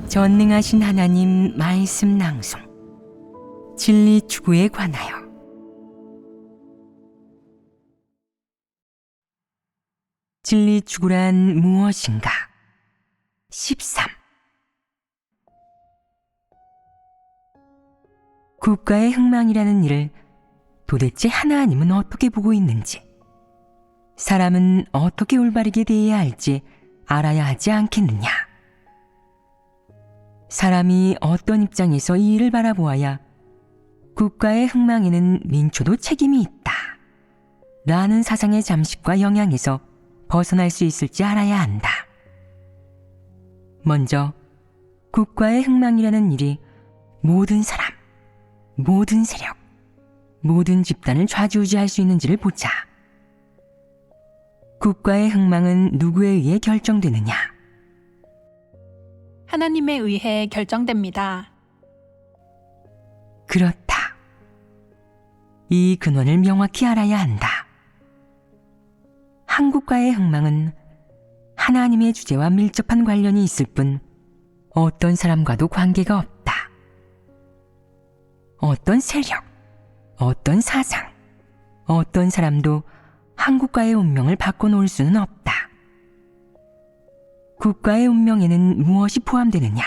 전능하신 하나님 말씀 낭송 진리 추구에 관하여 진리 추구란 무엇인가? 13. 국가의 흥망이라는 일을 도대체 하나님은 어떻게 보고 있는지, 사람은 어떻게 올바르게 대해야 할지 알아야 하지 않겠느냐? 사람이 어떤 입장에서 이 일을 바라보아야 국가의 흥망에는 민초도 책임이 있다 라는 사상의 잠식과 영향에서 벗어날 수 있을지 알아야 한다. 먼저 국가의 흥망이라는 일이 모든 사람, 모든 세력, 모든 집단을 좌지우지할 수 있는지를 보자. 국가의 흥망은 누구에 의해 결정되느냐? 하나님에 의해 결정됩니다. 그렇다. 이 근원을 명확히 알아야 한다. 한 국가의 흥망은 하나님의 주제와 밀접한 관련이 있을 뿐 어떤 사람과도 관계가 없다. 어떤 세력, 어떤 사상, 어떤 사람도 한 국가의 운명을 바꿔놓을 수는 없다. 국가의 운명에는 무엇이 포함되느냐?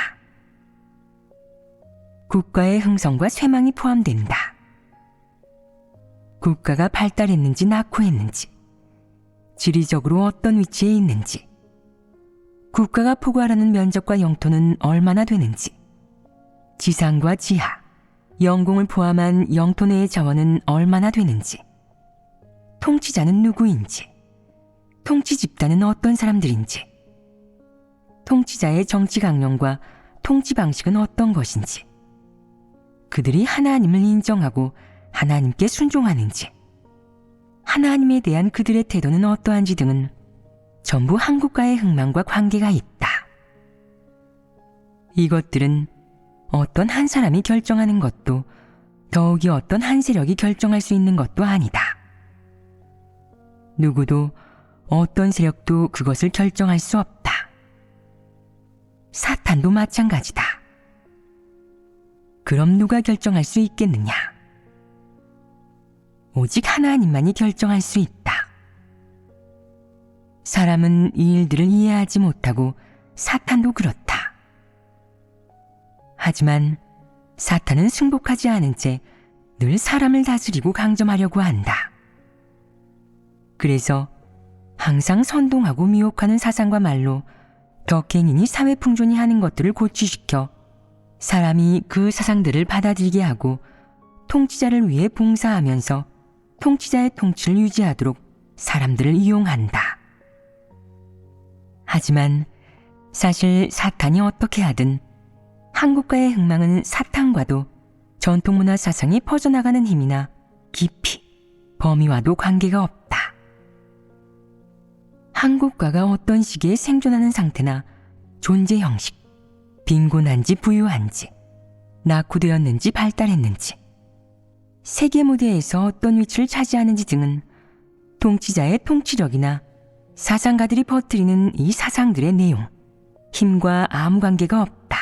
국가의 흥성과 쇠망이 포함된다. 국가가 발달했는지 낙후했는지, 지리적으로 어떤 위치에 있는지, 국가가 포괄하는 면적과 영토는 얼마나 되는지, 지상과 지하, 영공을 포함한 영토 내의 자원은 얼마나 되는지, 통치자는 누구인지, 통치 집단은 어떤 사람들인지, 통치자의 정치 강령과 통치 방식은 어떤 것인지, 그들이 하나님을 인정하고 하나님께 순종하는지, 하나님에 대한 그들의 태도는 어떠한지 등은 전부 한 국가의 흥망과 관계가 있다. 이것들은 어떤 한 사람이 결정하는 것도 더욱이 어떤 한 세력이 결정할 수 있는 것도 아니다. 누구도 어떤 세력도 그것을 결정할 수 없다. 사탄도 마찬가지다. 그럼 누가 결정할 수 있겠느냐? 오직 하나님만이 결정할 수 있다. 사람은 이 일들을 이해하지 못하고 사탄도 그렇다. 하지만 사탄은 승복하지 않은 채 늘 사람을 다스리고 강점하려고 한다. 그래서 항상 선동하고 미혹하는 사상과 말로 덕행이니 사회풍존이 하는 것들을 고취시켜 사람이 그 사상들을 받아들이게 하고 통치자를 위해 봉사하면서 통치자의 통치를 유지하도록 사람들을 이용한다. 하지만 사실 사탄이 어떻게 하든 한 국가의 흥망은 사탄과도 전통문화 사상이 퍼져나가는 힘이나 깊이, 범위와도 관계가 없다. 한 국가가 어떤 시기에 생존하는 상태나 존재 형식, 빈곤한지 부유한지, 낙후되었는지 발달했는지, 세계 무대에서 어떤 위치를 차지하는지 등은 통치자의 통치력이나 사상가들이 퍼뜨리는 이 사상들의 내용, 힘과 아무 관계가 없다.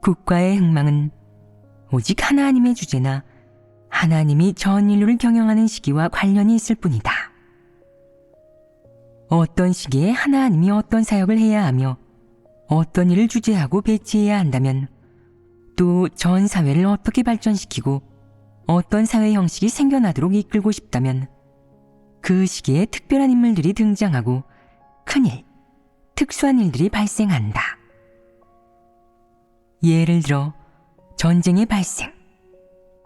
국가의 흥망은 오직 하나님의 주제나 하나님이 전 인류를 경영하는 시기와 관련이 있을 뿐이다. 어떤 시기에 하나님이 어떤 사역을 해야 하며 어떤 일을 주재하고 배치해야 한다면, 또 전 사회를 어떻게 발전시키고 어떤 사회 형식이 생겨나도록 이끌고 싶다면 그 시기에 특별한 인물들이 등장하고 큰일, 특수한 일들이 발생한다. 예를 들어 전쟁의 발생,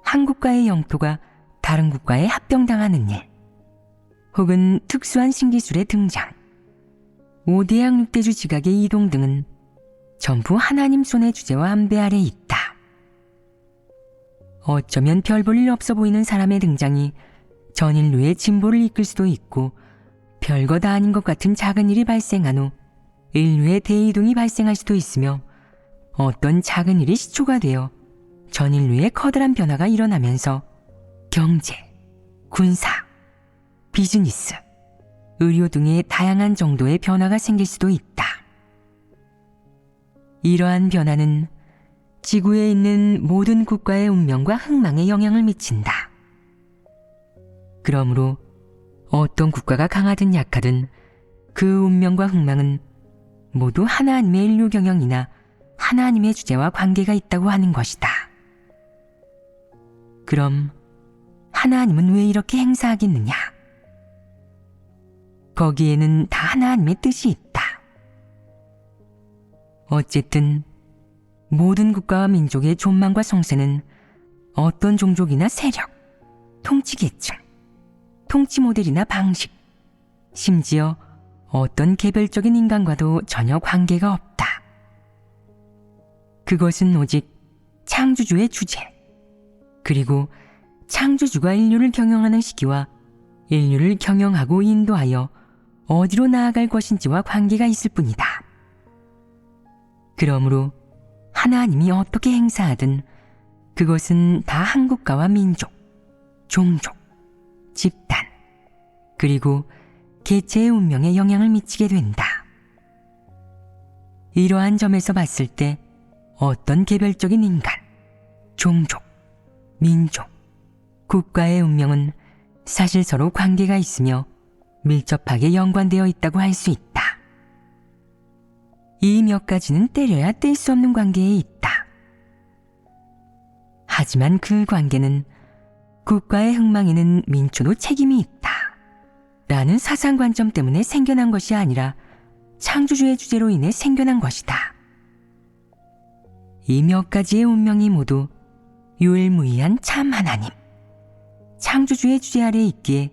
한 국가의 영토가 다른 국가에 합병당하는 일, 혹은 특수한 신기술의 등장, 5대양 6대주 지각의 이동 등은 전부 하나님 손의 주제와 함대 아래 있다. 어쩌면 별 볼 일 없어 보이는 사람의 등장이 전 인류의 진보를 이끌 수도 있고, 별거 다 아닌 것 같은 작은 일이 발생한 후 인류의 대이동이 발생할 수도 있으며, 어떤 작은 일이 시초가 되어 전 인류의 커다란 변화가 일어나면서 경제, 군사, 비즈니스, 의료 등의 다양한 정도의 변화가 생길 수도 있다. 이러한 변화는 지구에 있는 모든 국가의 운명과 흥망에 영향을 미친다. 그러므로 어떤 국가가 강하든 약하든 그 운명과 흥망은 모두 하나님의 인류 경영이나 하나님의 주제와 관계가 있다고 하는 것이다. 그럼 하나님은 왜 이렇게 행사하겠느냐? 거기에는 다 하나님의 뜻이 있다. 어쨌든 모든 국가와 민족의 존망과 성세는 어떤 종족이나 세력, 통치 계층, 통치 모델이나 방식, 심지어 어떤 개별적인 인간과도 전혀 관계가 없다. 그것은 오직 창조주의 주제, 그리고 창조주가 인류를 경영하는 시기와 인류를 경영하고 인도하여 어디로 나아갈 것인지와 관계가 있을 뿐이다. 그러므로 하나님이 어떻게 행사하든 그것은 다 한 국가와 민족, 종족, 집단, 그리고 개체의 운명에 영향을 미치게 된다. 이러한 점에서 봤을 때 어떤 개별적인 인간, 종족, 민족, 국가의 운명은 사실 서로 관계가 있으며 밀접하게 연관되어 있다고 할 수 있다. 이 몇 가지는 때려야 뗄 수 없는 관계에 있다. 하지만 그 관계는 국가의 흥망에는 민초도 책임이 있다 라는 사상 관점 때문에 생겨난 것이 아니라 창조주의 주제로 인해 생겨난 것이다. 이 몇 가지의 운명이 모두 유일무이한 참 하나님, 창조주의 주제 아래 있기에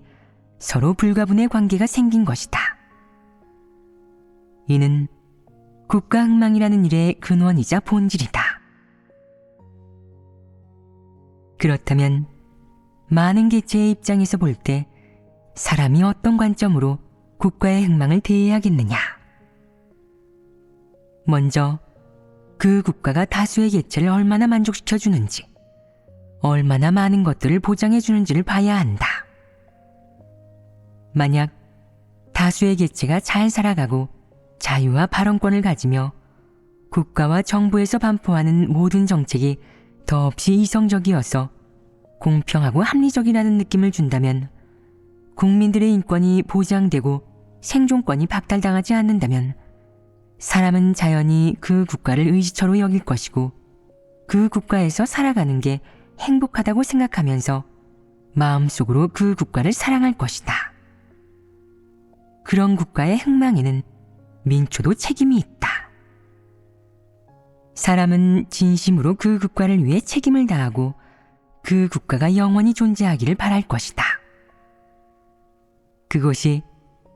서로 불가분의 관계가 생긴 것이다. 이는 국가 흥망이라는 일의 근원이자 본질이다. 그렇다면 많은 개체의 입장에서 볼 때 사람이 어떤 관점으로 국가의 흥망을 대해야겠느냐? 먼저 그 국가가 다수의 개체를 얼마나 만족시켜주는지, 얼마나 많은 것들을 보장해주는지를 봐야 한다. 만약 다수의 개체가 잘 살아가고 자유와 발언권을 가지며 국가와 정부에서 반포하는 모든 정책이 더없이 이성적이어서 공평하고 합리적이라는 느낌을 준다면, 국민들의 인권이 보장되고 생존권이 박탈당하지 않는다면 사람은 자연히 그 국가를 의지처로 여길 것이고 그 국가에서 살아가는 게 행복하다고 생각하면서 마음속으로 그 국가를 사랑할 것이다. 그런 국가의 흥망에는 민초도 책임이 있다. 사람은 진심으로 그 국가를 위해 책임을 다하고 그 국가가 영원히 존재하기를 바랄 것이다. 그것이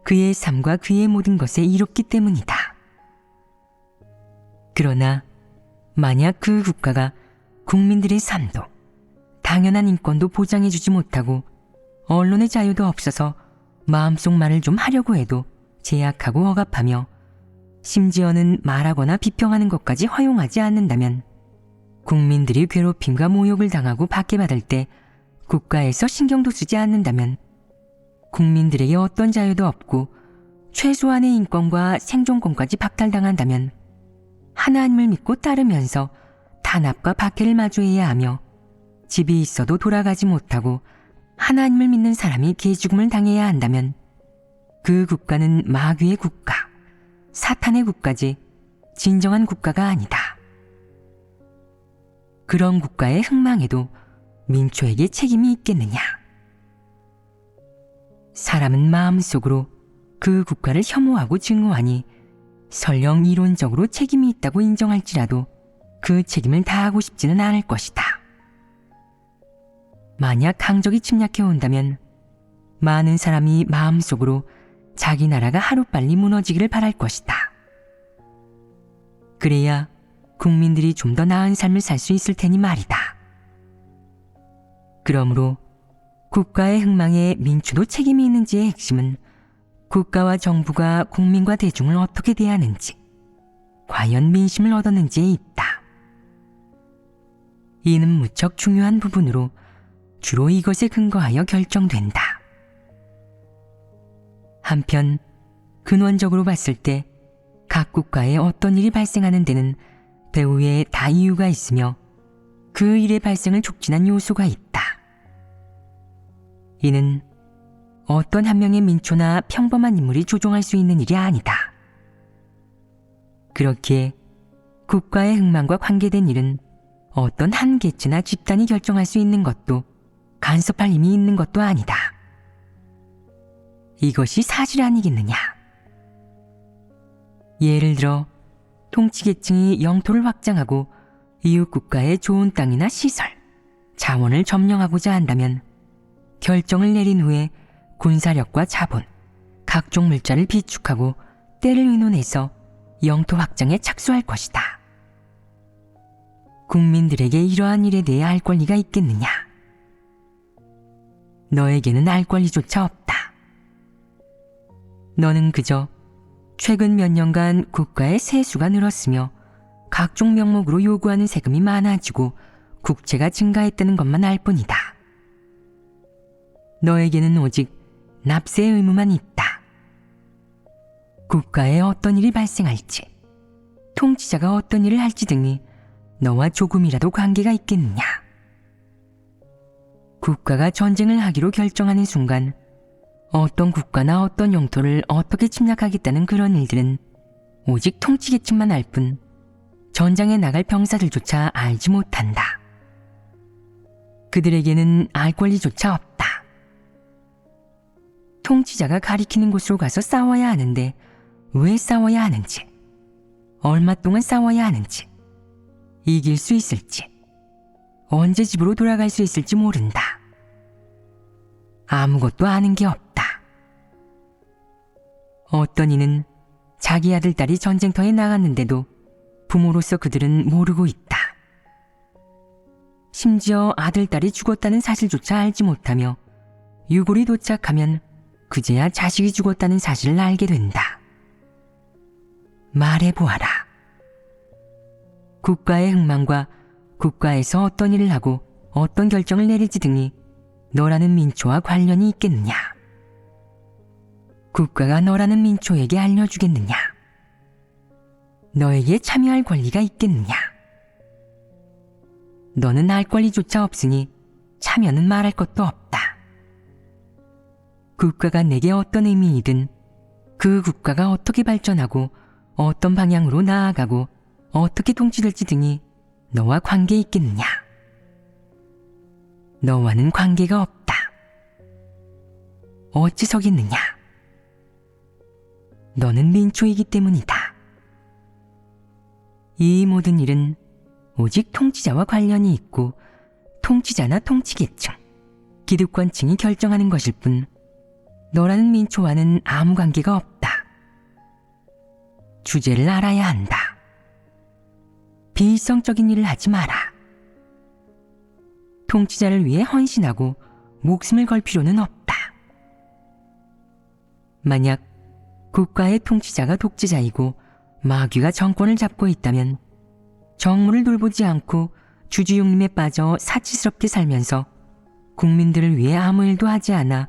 그의 삶과 그의 모든 것에 이롭기 때문이다. 그러나 만약 그 국가가 국민들의 삶도 당연한 인권도 보장해주지 못하고 언론의 자유도 없어서 마음속 말을 좀 하려고 해도 제약하고 억압하며 심지어는 말하거나 비평하는 것까지 허용하지 않는다면, 국민들이 괴롭힘과 모욕을 당하고 박해받을 때 국가에서 신경도 쓰지 않는다면, 국민들에게 어떤 자유도 없고 최소한의 인권과 생존권까지 박탈당한다면 하나님을 믿고 따르면서 탄압과 박해를 마주해야 하며 집이 있어도 돌아가지 못하고 하나님을 믿는 사람이 개죽음을 당해야 한다면 그 국가는 마귀의 국가, 사탄의 국가지 진정한 국가가 아니다. 그런 국가의 흥망에도 민초에게 책임이 있겠느냐? 사람은 마음속으로 그 국가를 혐오하고 증오하니 설령 이론적으로 책임이 있다고 인정할지라도 그 책임을 다하고 싶지는 않을 것이다. 만약 강적이 침략해 온다면 많은 사람이 마음속으로 자기 나라가 하루빨리 무너지기를 바랄 것이다. 그래야 국민들이 좀 더 나은 삶을 살 수 있을 테니 말이다. 그러므로 국가의 흥망에 민초도 책임이 있는지의 핵심은 국가와 정부가 국민과 대중을 어떻게 대하는지, 과연 민심을 얻었는지에 있다. 이는 무척 중요한 부분으로 주로 이것에 근거하여 결정된다. 한편 근원적으로 봤을 때 각 국가에 어떤 일이 발생하는 데는 배후에 다 이유가 있으며 그 일의 발생을 촉진한 요소가 있다. 이는 어떤 한 명의 민초나 평범한 인물이 조종할 수 있는 일이 아니다. 그렇기에 국가의 흥망과 관계된 일은 어떤 한 계층이나 집단이 결정할 수 있는 것도 간섭할 힘이 있는 것도 아니다. 이것이 사실 아니겠느냐. 예를 들어 통치계층이 영토를 확장하고 이웃 국가의 좋은 땅이나 시설, 자원을 점령하고자 한다면 결정을 내린 후에 군사력과 자본, 각종 물자를 비축하고 때를 의논해서 영토 확장에 착수할 것이다. 국민들에게 이러한 일에 대해 알 권리가 있겠느냐? 너에게는 알 권리조차 없다. 너는 그저 최근 몇 년간 국가의 세수가 늘었으며 각종 명목으로 요구하는 세금이 많아지고 국채가 증가했다는 것만 알 뿐이다. 너에게는 오직 납세의 의무만 있다. 국가에 어떤 일이 발생할지, 통치자가 어떤 일을 할지 등이 너와 조금이라도 관계가 있겠느냐? 국가가 전쟁을 하기로 결정하는 순간 어떤 국가나 어떤 영토를 어떻게 침략하겠다는 그런 일들은 오직 통치계층만 알 뿐 전장에 나갈 병사들조차 알지 못한다. 그들에게는 알 권리조차 없다. 통치자가 가리키는 곳으로 가서 싸워야 하는데 왜 싸워야 하는지, 얼마 동안 싸워야 하는지, 이길 수 있을지, 언제 집으로 돌아갈 수 있을지 모른다. 아무것도 아는 게 없다. 어떤 이는 자기 아들, 딸이 전쟁터에 나갔는데도 부모로서 그들은 모르고 있다. 심지어 아들, 딸이 죽었다는 사실조차 알지 못하며 유골이 도착하면 그제야 자식이 죽었다는 사실을 알게 된다. 말해보아라. 국가의 흥망과 국가에서 어떤 일을 하고 어떤 결정을 내릴지 등이 너라는 민초와 관련이 있겠느냐? 국가가 너라는 민초에게 알려주겠느냐? 너에게 참여할 권리가 있겠느냐? 너는 알 권리조차 없으니 참여는 말할 것도 없다. 국가가 내게 어떤 의미이든 그 국가가 어떻게 발전하고 어떤 방향으로 나아가고 어떻게 통치될지 등이 너와 관계 있겠느냐? 너와는 관계가 없다. 어찌서겠느냐? 너는 민초이기 때문이다. 이 모든 일은 오직 통치자와 관련이 있고 통치자나 통치계층, 기득권층이 결정하는 것일 뿐 너라는 민초와는 아무 관계가 없다. 주제를 알아야 한다. 비일성적인 일을 하지 마라. 통치자를 위해 헌신하고 목숨을 걸 필요는 없다. 만약 국가의 통치자가 독재자이고 마귀가 정권을 잡고 있다면 정무를 돌보지 않고 주주욕림에 빠져 사치스럽게 살면서 국민들을 위해 아무 일도 하지 않아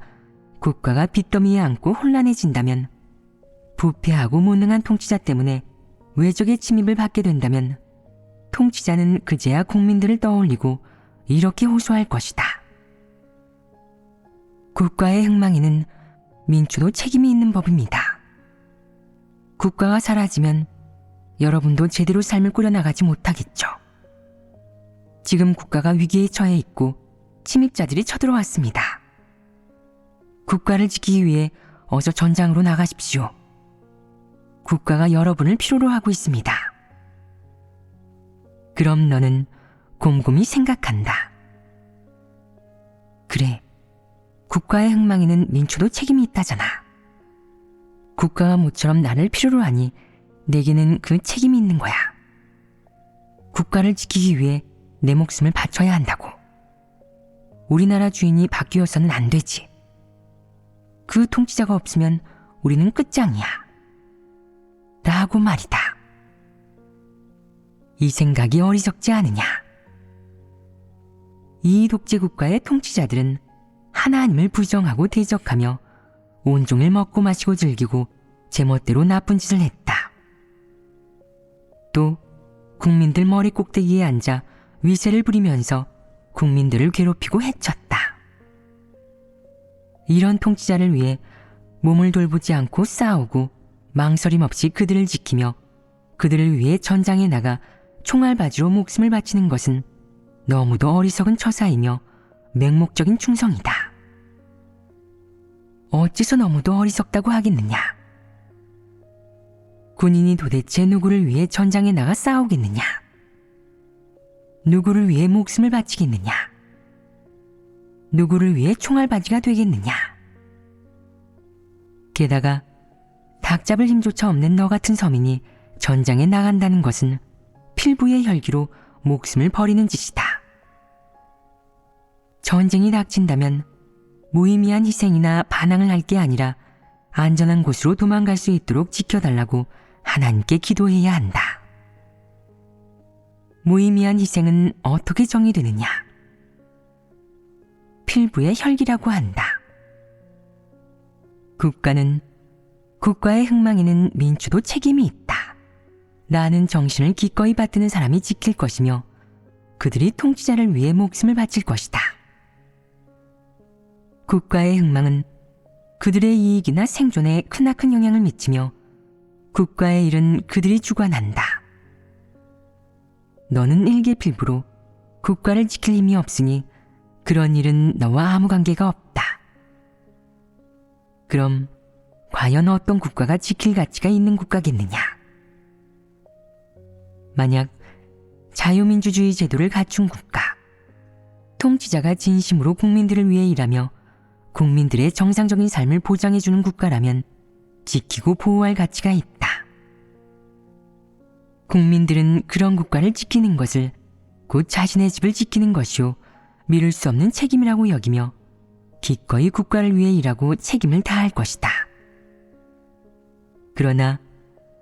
국가가 빚더미에 앉고 혼란해진다면, 부패하고 무능한 통치자 때문에 외적의 침입을 받게 된다면 통치자는 그제야 국민들을 떠올리고 이렇게 호소할 것이다. 국가의 흥망에는 민초도 책임이 있는 법입니다. 국가가 사라지면 여러분도 제대로 삶을 꾸려나가지 못하겠죠. 지금 국가가 위기에 처해 있고 침입자들이 쳐들어왔습니다. 국가를 지키기 위해 어서 전장으로 나가십시오. 국가가 여러분을 필요로 하고 있습니다. 그럼 너는 곰곰이 생각한다. 그래, 국가의 흥망에는 민초도 책임이 있다잖아. 국가가 모처럼 나를 필요로 하니 내게는 그 책임이 있는 거야. 국가를 지키기 위해 내 목숨을 바쳐야 한다고. 우리나라 주인이 바뀌어서는 안 되지. 그 통치자가 없으면 우리는 끝장이야. 라고 말이다. 이 생각이 어리석지 않으냐? 이 독재국가의 통치자들은 하나님을 부정하고 대적하며 온종일 먹고 마시고 즐기고 제멋대로 나쁜 짓을 했다. 또 국민들 머리 꼭대기에 앉아 위세를 부리면서 국민들을 괴롭히고 해쳤다. 이런 통치자를 위해 몸을 돌보지 않고 싸우고 망설임 없이 그들을 지키며 그들을 위해 전장에 나가 총알바지로 목숨을 바치는 것은 너무도 어리석은 처사이며 맹목적인 충성이다. 어째서 너무도 어리석다고 하겠느냐? 군인이 도대체 누구를 위해 전장에 나가 싸우겠느냐? 누구를 위해 목숨을 바치겠느냐? 누구를 위해 총알바지가 되겠느냐? 게다가 닭 잡을 힘조차 없는 너 같은 서민이 전장에 나간다는 것은 필부의 혈기로 목숨을 버리는 짓이다. 전쟁이 닥친다면 무의미한 희생이나 반항을 할 게 아니라 안전한 곳으로 도망갈 수 있도록 지켜달라고 하나님께 기도해야 한다. 무의미한 희생은 어떻게 정의되느냐? 필부의 혈기라고 한다. 국가의 흥망에는 민주도 책임이 있다. 라는 정신을 기꺼이 받드는 사람이 지킬 것이며 그들이 통치자를 위해 목숨을 바칠 것이다. 국가의 흥망은 그들의 이익이나 생존에 크나큰 영향을 미치며 국가의 일은 그들이 주관한다. 너는 일개필부로 국가를 지킬 힘이 없으니 그런 일은 너와 아무 관계가 없다. 그럼 과연 어떤 국가가 지킬 가치가 있는 국가겠느냐? 만약 자유민주주의 제도를 갖춘 국가, 통치자가 진심으로 국민들을 위해 일하며 국민들의 정상적인 삶을 보장해주는 국가라면 지키고 보호할 가치가 있다. 국민들은 그런 국가를 지키는 것을 곧 자신의 집을 지키는 것이요 미룰 수 없는 책임이라고 여기며 기꺼이 국가를 위해 일하고 책임을 다할 것이다. 그러나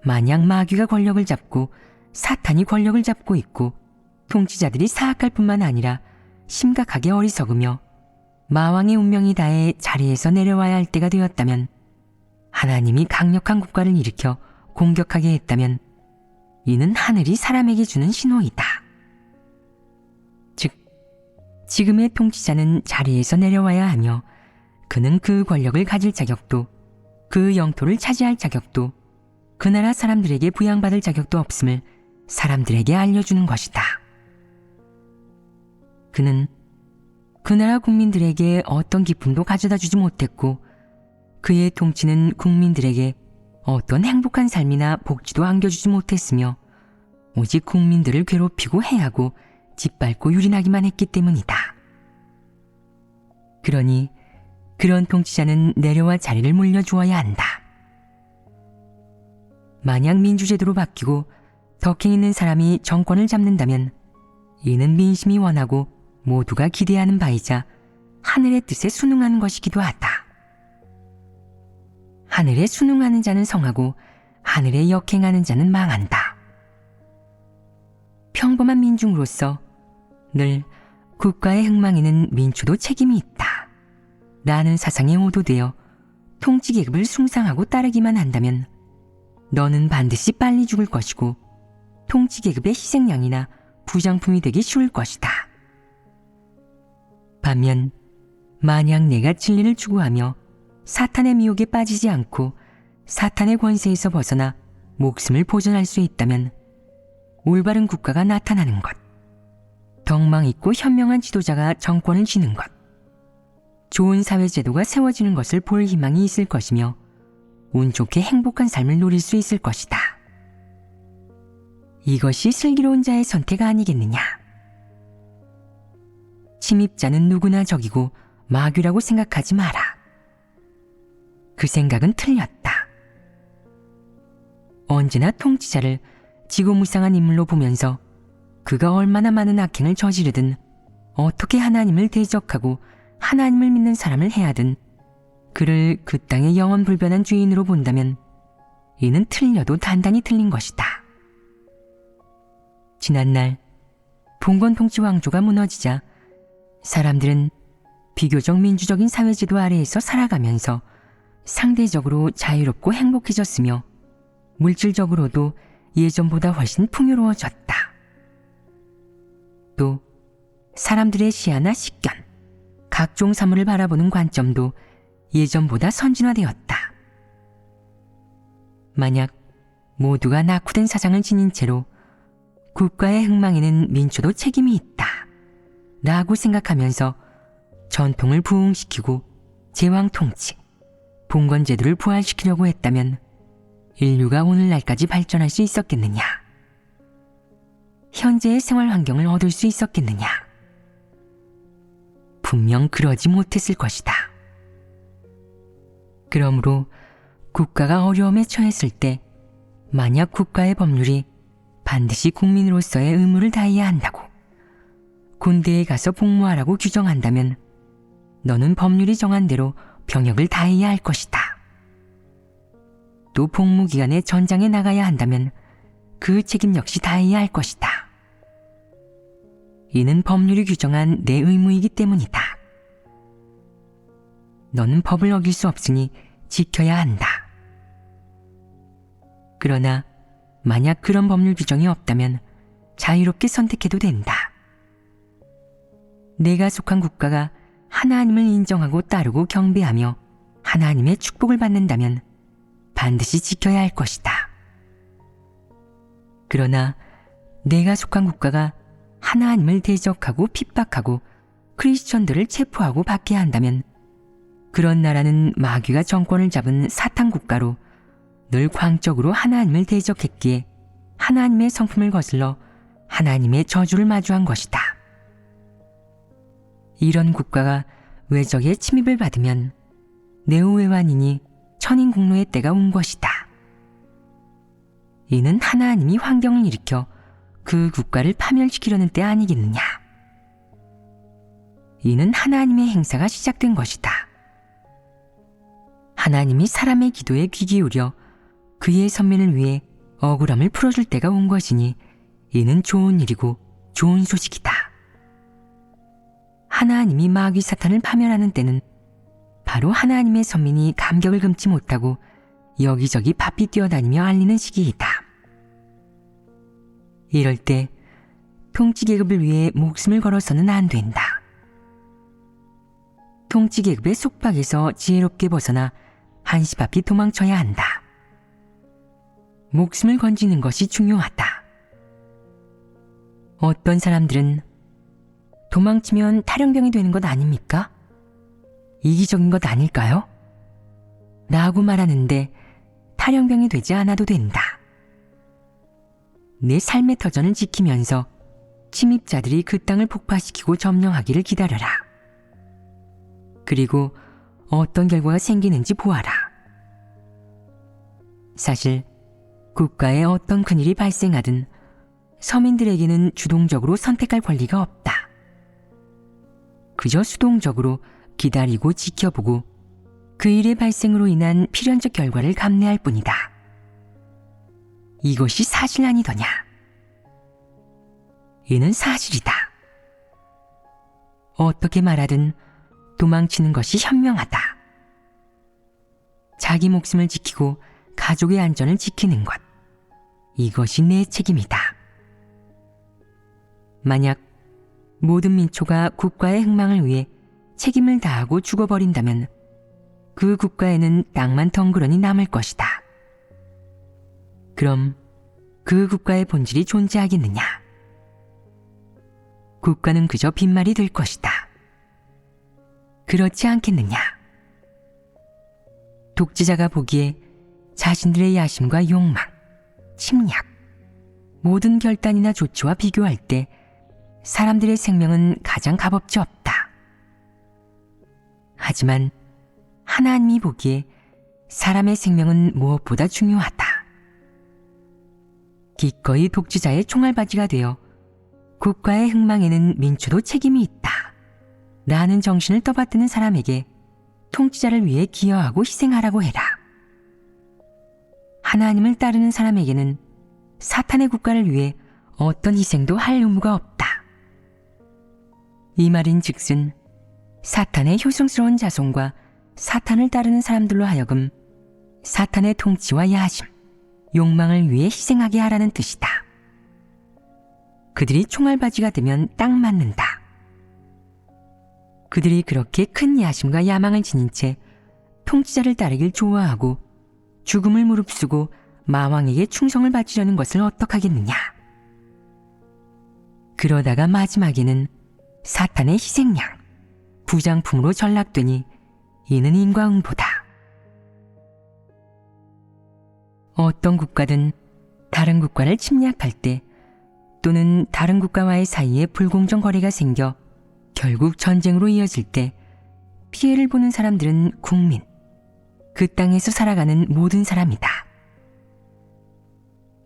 만약 마귀가 권력을 잡고 사탄이 권력을 잡고 있고 통치자들이 사악할 뿐만 아니라 심각하게 어리석으며 마왕의 운명이 다해 자리에서 내려와야 할 때가 되었다면, 하나님이 강력한 국가를 일으켜 공격하게 했다면 이는 하늘이 사람에게 주는 신호이다. 즉, 지금의 통치자는 자리에서 내려와야 하며 그는 그 권력을 가질 자격도 그 영토를 차지할 자격도 그 나라 사람들에게 부양받을 자격도 없음을 사람들에게 알려주는 것이다. 그는 그 나라 국민들에게 어떤 기쁨도 가져다 주지 못했고 그의 통치는 국민들에게 어떤 행복한 삶이나 복지도 안겨주지 못했으며 오직 국민들을 괴롭히고 해하고 짓밟고 유린하기만 했기 때문이다. 그러니 그런 통치자는 내려와 자리를 물려주어야 한다. 만약 민주제도로 바뀌고 덕행 있는 사람이 정권을 잡는다면 이는 민심이 원하고 모두가 기대하는 바이자 하늘의 뜻에 순응하는 것이기도 하다. 하늘에 순응하는 자는 성하고 하늘에 역행하는 자는 망한다. 평범한 민중으로서 늘 국가의 흥망에는 민초도 책임이 있다 라는 사상에 오도되어 통치계급을 숭상하고 따르기만 한다면 너는 반드시 빨리 죽을 것이고 통치계급의 희생양이나 부장품이 되기 쉬울 것이다. 반면 만약 내가 진리를 추구하며 사탄의 미혹에 빠지지 않고 사탄의 권세에서 벗어나 목숨을 보존할 수 있다면 올바른 국가가 나타나는 것, 덕망 있고 현명한 지도자가 정권을 쥐는 것, 좋은 사회제도가 세워지는 것을 볼 희망이 있을 것이며 운 좋게 행복한 삶을 누릴 수 있을 것이다. 이것이 슬기로운 자의 선택 아니겠느냐? 침입자는 누구나 적이고 마귀라고 생각하지 마라. 그 생각은 틀렸다. 언제나 통치자를 지고무상한 인물로 보면서 그가 얼마나 많은 악행을 저지르든 어떻게 하나님을 대적하고 하나님을 믿는 사람을 해하든 그를 그 땅의 영원불변한 주인으로 본다면 이는 틀려도 단단히 틀린 것이다. 지난날 봉건 통치 왕조가 무너지자 사람들은 비교적 민주적인 사회제도 아래에서 살아가면서 상대적으로 자유롭고 행복해졌으며 물질적으로도 예전보다 훨씬 풍요로워졌다. 또 사람들의 시야나 식견, 각종 사물을 바라보는 관점도 예전보다 선진화되었다. 만약 모두가 낙후된 사상을 지닌 채로 국가의 흥망에는 민초도 책임이 있다 라고 생각하면서 전통을 부흥시키고 제왕 통치, 봉건제도를 부활시키려고 했다면 인류가 오늘날까지 발전할 수 있었겠느냐? 현재의 생활 환경을 얻을 수 있었겠느냐? 분명 그러지 못했을 것이다. 그러므로 국가가 어려움에 처했을 때 만약 국가의 법률이 반드시 국민으로서의 의무를 다해야 한다고, 군대에 가서 복무하라고 규정한다면 너는 법률이 정한 대로 병역을 다해야 할 것이다. 또 복무기간에 전장에 나가야 한다면 그 책임 역시 다해야 할 것이다. 이는 법률이 규정한 내 의무이기 때문이다. 너는 법을 어길 수 없으니 지켜야 한다. 그러나 만약 그런 법률 규정이 없다면 자유롭게 선택해도 된다. 내가 속한 국가가 하나님을 인정하고 따르고 경배하며 하나님의 축복을 받는다면 반드시 지켜야 할 것이다. 그러나 내가 속한 국가가 하나님을 대적하고 핍박하고 크리스천들을 체포하고 박해한다면 그런 나라는 마귀가 정권을 잡은 사탄 국가로 늘 광적으로 하나님을 대적했기에 하나님의 성품을 거슬러 하나님의 저주를 마주한 것이다. 이런 국가가 외적의 침입을 받으면 내후외환이니 천인국로의 때가 온 것이다. 이는 하나님이 환경을 일으켜 그 국가를 파멸시키려는 때 아니겠느냐. 이는 하나님의 행사가 시작된 것이다. 하나님이 사람의 기도에 귀 기울여 그의 선민을 위해 억울함을 풀어줄 때가 온 것이니 이는 좋은 일이고 좋은 소식이다. 하나님이 마귀 사탄을 파멸하는 때는 바로 하나님의 선민이 감격을 금치 못하고 여기저기 바삐 뛰어다니며 알리는 시기이다. 이럴 때 통치계급을 위해 목숨을 걸어서는 안 된다. 통치계급의 속박에서 지혜롭게 벗어나 한시 바삐 도망쳐야 한다. 목숨을 건지는 것이 중요하다. 어떤 사람들은 도망치면 탈영병이 되는 것 아닙니까? 이기적인 것 아닐까요? 라고 말하는데 탈영병이 되지 않아도 된다. 내 삶의 터전을 지키면서 침입자들이 그 땅을 폭파시키고 점령하기를 기다려라. 그리고 어떤 결과가 생기는지 보아라. 사실 국가에 어떤 큰일이 발생하든 서민들에게는 주동적으로 선택할 권리가 없다. 그저 수동적으로 기다리고 지켜보고 그 일의 발생으로 인한 필연적 결과를 감내할 뿐이다. 이것이 사실 아니더냐? 이는 사실이다. 어떻게 말하든 도망치는 것이 현명하다. 자기 목숨을 지키고 가족의 안전을 지키는 것, 이것이 내 책임이다. 만약 모든 민초가 국가의 흥망을 위해 책임을 다하고 죽어버린다면 그 국가에는 땅만 덩그러니 남을 것이다. 그럼 그 국가의 본질이 존재하겠느냐? 국가는 그저 빈말이 될 것이다. 그렇지 않겠느냐? 독재자가 보기에 자신들의 야심과 욕망, 침략, 모든 결단이나 조치와 비교할 때 사람들의 생명은 가장 값없지 없다. 하지만 하나님이 보기에 사람의 생명은 무엇보다 중요하다. 기꺼이 독재자의 총알바지가 되어 국가의 흥망에는 민초도 책임이 있다 라는 정신을 떠받드는 사람에게 통치자를 위해 기여하고 희생하라고 해라. 하나님을 따르는 사람에게는 사탄의 국가를 위해 어떤 희생도 할 의무가 없다. 이 말인 즉슨 사탄의 효성스러운 자손과 사탄을 따르는 사람들로 하여금 사탄의 통치와 야심, 욕망을 위해 희생하게 하라는 뜻이다. 그들이 총알바지가 되면 딱 맞는다. 그들이 그렇게 큰 야심과 야망을 지닌 채 통치자를 따르길 좋아하고 죽음을 무릅쓰고 마왕에게 충성을 바치려는 것을 어떡하겠느냐. 그러다가 마지막에는 사탄의 희생양, 부장품으로 전락되니 이는 인과응보다. 어떤 국가든 다른 국가를 침략할 때 또는 다른 국가와의 사이에 불공정 거래가 생겨 결국 전쟁으로 이어질 때 피해를 보는 사람들은 국민, 그 땅에서 살아가는 모든 사람이다.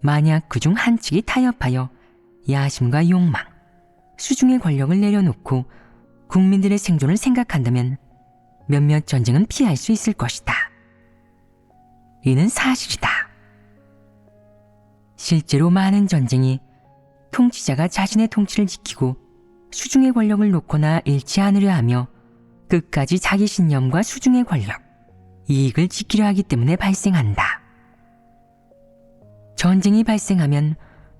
만약 그중 한 측이 타협하여 야심과 욕망, 수중의 권력을 내려놓고 국민들의 생존을 생각한다면 몇몇 전쟁은 피할 수 있을 것이다. 이는 사실이다. 실제로 많은 전쟁이 통치자가 자신의 통치를 지키고 수중의 권력을 놓거나 잃지 않으려 하며 끝까지 자기 신념과 수중의 권력, 이익을 지키려 하기 때문에 발생한다. 전쟁이 발생하면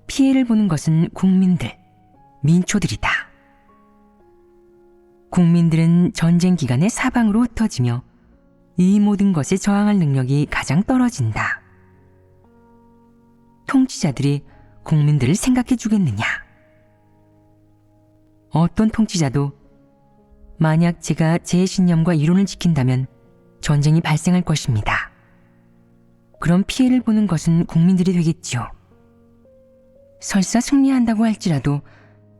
피해를 보는 것은 국민들, 민초들이다. 국민들은 전쟁 기간에 사방으로 흩어지며 이 모든 것에 저항할 능력이 가장 떨어진다. 통치자들이 국민들을 생각해 주겠느냐? 어떤 통치자도 만약 제가 제 신념과 이론을 지킨다면 전쟁이 발생할 것입니다. 그럼 피해를 보는 것은 국민들이 되겠지요. 설사 승리한다고 할지라도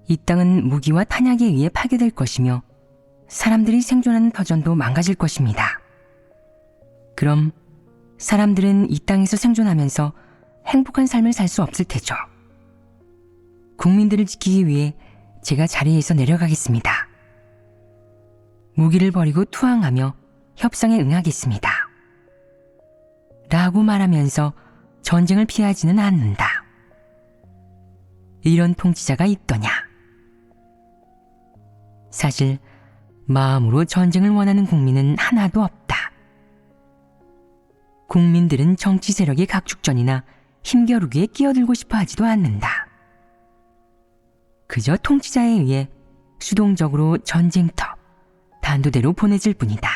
이 땅은 무기와 탄약에 의해 파괴될 것이며 사람들이 생존하는 터전도 망가질 것입니다. 그럼 사람들은 이 땅에서 생존하면서 행복한 삶을 살 수 없을 테죠. 국민들을 지키기 위해 제가 자리에서 내려가겠습니다. 무기를 버리고 투항하며 협상에 응하겠습니다. 라고 말하면서 전쟁을 피하지는 않는다. 이런 통치자가 있더냐? 사실 마음으로 전쟁을 원하는 국민은 하나도 없다. 국민들은 정치 세력의 각축전이나 힘겨루기에 끼어들고 싶어 하지도 않는다. 그저 통치자에 의해 수동적으로 전쟁터, 단두대로 보내질 뿐이다.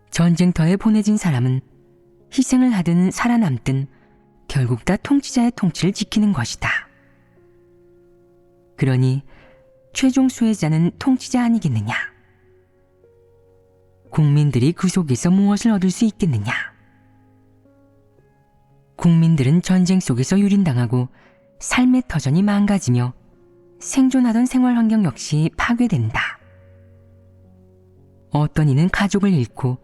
전쟁터에 보내진 사람은 희생을 하든 살아남든 결국 다 통치자의 통치를 지키는 것이다. 그러니 최종 수혜자는 통치자 아니겠느냐? 국민들이 그 속에서 무엇을 얻을 수 있겠느냐? 국민들은 전쟁 속에서 유린당하고 삶의 터전이 망가지며 생존하던 생활 환경 역시 파괴된다. 어떤 이는 가족을 잃고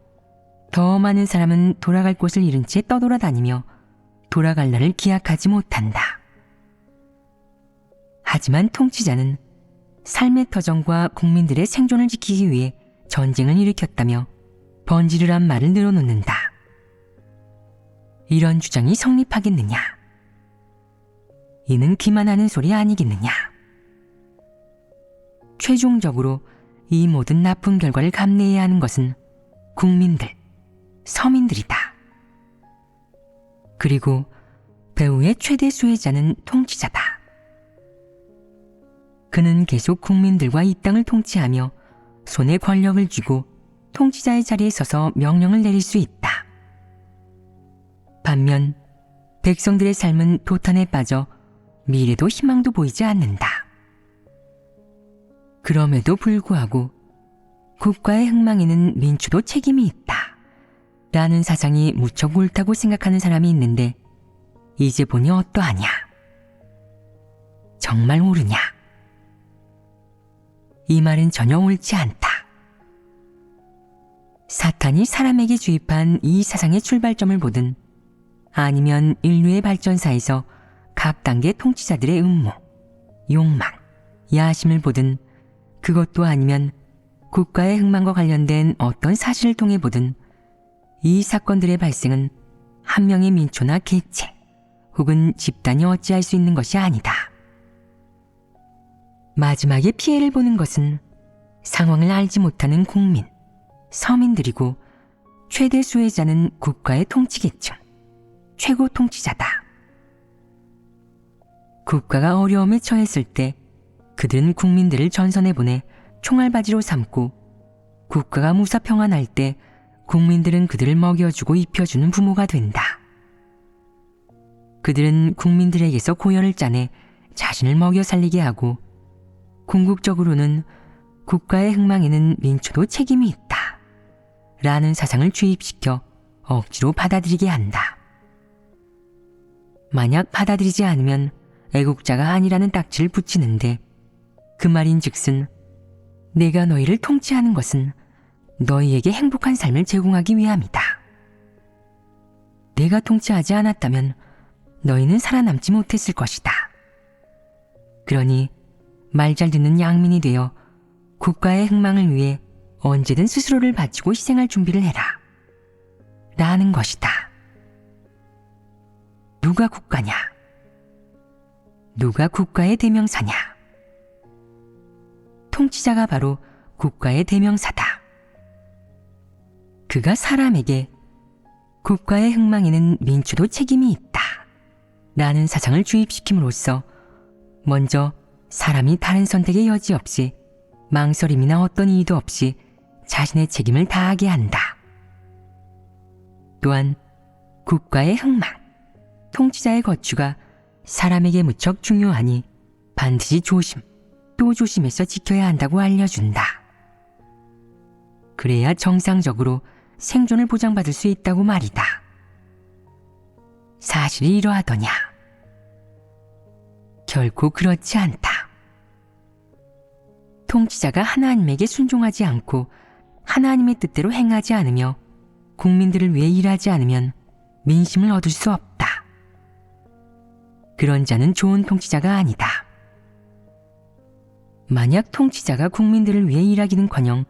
더 많은 사람은 돌아갈 곳을 잃은 채 떠돌아다니며 돌아갈 날을 기약하지 못한다. 하지만 통치자는 삶의 터전과 국민들의 생존을 지키기 위해 전쟁을 일으켰다며 번지르란 말을 늘어놓는다. 이런 주장이 성립하겠느냐? 이는 기만하는 소리 아니겠느냐? 최종적으로 이 모든 나쁜 결과를 감내해야 하는 것은 국민들, 서민들이다. 그리고 배후의 최대 수혜자는 통치자다. 그는 계속 국민들과 이 땅을 통치하며 손에 권력을 쥐고 통치자의 자리에 서서 명령을 내릴 수 있다. 반면 백성들의 삶은 도탄에 빠져 미래도 희망도 보이지 않는다. 그럼에도 불구하고 국가의 흥망에는 민초도 책임이 있다. 라는 사상이 무척 옳다고 생각하는 사람이 있는데 이제 보니 어떠하냐? 정말 옳으냐? 이 말은 전혀 옳지 않다. 사탄이 사람에게 주입한 이 사상의 출발점을 보든 아니면 인류의 발전사에서 각 단계 통치자들의 음모, 욕망, 야심을 보든 그것도 아니면 국가의 흥망과 관련된 어떤 사실을 통해 보든 이 사건들의 발생은 한 명의 민초나 개체 혹은 집단이 어찌할 수 있는 것이 아니다. 마지막에 피해를 보는 것은 상황을 알지 못하는 국민, 서민들이고 최대 수혜자는 국가의 통치계층, 최고 통치자다. 국가가 어려움에 처했을 때 그들은 국민들을 전선에 보내 총알바지로 삼고, 국가가 무사평안할 때 국민들은 그들을 먹여주고 입혀주는 부모가 된다. 그들은 국민들에게서 고열을 짜내 자신을 먹여 살리게 하고, 궁극적으로는 국가의 흥망에는 민초도 책임이 있다 라는 사상을 주입시켜 억지로 받아들이게 한다. 만약 받아들이지 않으면 애국자가 아니라는 딱지를 붙이는데, 그 말인즉슨 내가 너희를 통치하는 것은 너희에게 행복한 삶을 제공하기 위함이다. 내가 통치하지 않았다면 너희는 살아남지 못했을 것이다. 그러니 말 잘 듣는 양민이 되어 국가의 흥망을 위해 언제든 스스로를 바치고 희생할 준비를 해라 라는 것이다. 누가 국가냐? 누가 국가의 대명사냐? 통치자가 바로 국가의 대명사다. 그가 사람에게 국가의 흥망에는 민초도 책임이 있다 라는 사상을 주입시킴으로써 먼저 사람이 다른 선택의 여지 없이, 망설임이나 어떤 이의도 없이 자신의 책임을 다하게 한다. 또한 국가의 흥망, 통치자의 거취가 사람에게 무척 중요하니 반드시 조심 또 조심해서 지켜야 한다고 알려준다. 그래야 정상적으로 생존을 보장받을 수 있다고 말이다. 사실이 이러하더냐? 결코 그렇지 않다. 통치자가 하나님에게 순종하지 않고 하나님의 뜻대로 행하지 않으며 국민들을 위해 일하지 않으면 민심을 얻을 수 없다. 그런 자는 좋은 통치자가 아니다. 만약 통치자가 국민들을 위해 일하기는커녕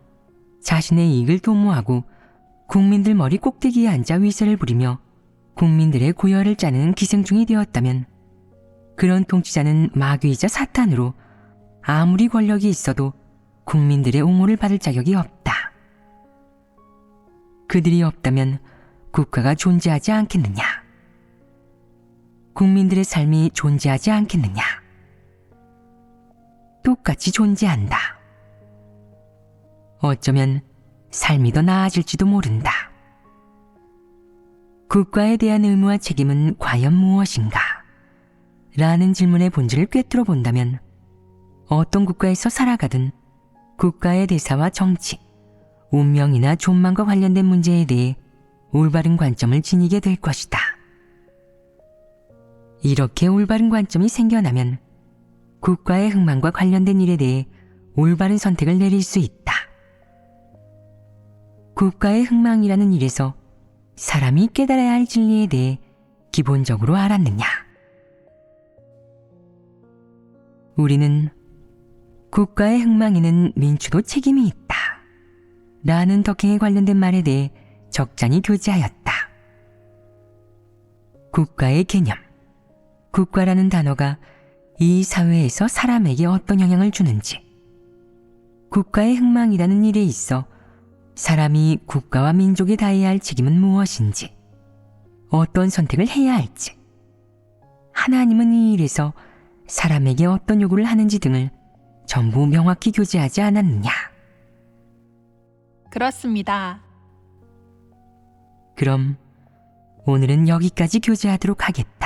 자신의 이익을 도모하고 국민들 머리 꼭대기에 앉아 위세를 부리며 국민들의 고열을 짜는 기생충이 되었다면, 그런 통치자는 마귀이자 사탄으로 아무리 권력이 있어도 국민들의 옹호를 받을 자격이 없다. 그들이 없다면 국가가 존재하지 않겠느냐? 국민들의 삶이 존재하지 않겠느냐? 똑같이 존재한다. 어쩌면 삶이 더 나아질지도 모른다. 국가에 대한 의무와 책임은 과연 무엇인가? 라는 질문의 본질을 꿰뚫어 본다면, 어떤 국가에서 살아가든 국가의 대사와 정치, 운명이나 존망과 관련된 문제에 대해 올바른 관점을 지니게 될 것이다. 이렇게 올바른 관점이 생겨나면 국가의 흥망과 관련된 일에 대해 올바른 선택을 내릴 수 있다. 국가의 흥망이라는 일에서 사람이 깨달아야 할 진리에 대해 기본적으로 알았느냐? 우리는 국가의 흥망에는 민초도 책임이 있다 라는 덕행에 관련된 말에 대해 적잖이 교제하였다. 국가의 개념, 국가라는 단어가 이 사회에서 사람에게 어떤 영향을 주는지, 국가의 흥망이라는 일에 있어 사람이 국가와 민족에 다해야 할 책임은 무엇인지, 어떤 선택을 해야 할지, 하나님은 이 일에서 사람에게 어떤 요구를 하는지 등을 전부 명확히 교제하지 않았느냐? 그렇습니다. 그럼 오늘은 여기까지 교제하도록 하겠다.